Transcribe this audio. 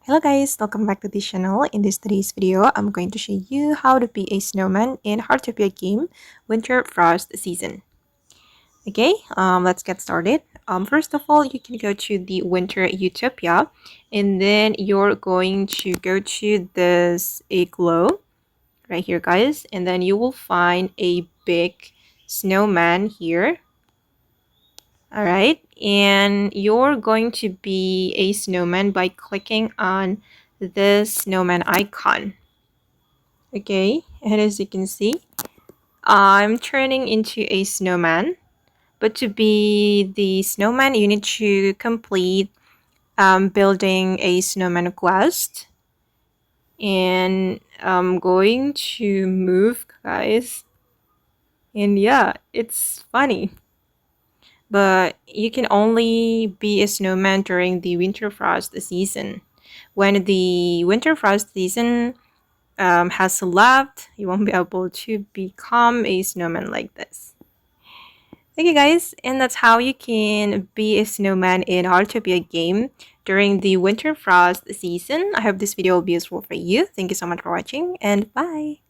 Hello guys, welcome back to this channel. In today's video, I'm going to show you how to be a snowman in Heartopia game Winter Frost Season. Okay, let's get started. First of all, you can go to the Winter Utopia, and then you're going to go to this igloo right here, guys, and then you will find a big snowman here. All right, and you're going to be a snowman by clicking on this snowman icon. Okay, and as you can see, I'm turning into a snowman. But to be the snowman, you need to complete building a snowman quest. And I'm going to move, guys. And yeah, it's funny. But you can only be a snowman during the winter frost season. When the winter frost season has left, you won't be able to become a snowman like this. Okay guys, and that's how you can be a snowman in Heartopia game during the winter frost season. I hope this video will be useful for you. Thank you so much for watching, and bye!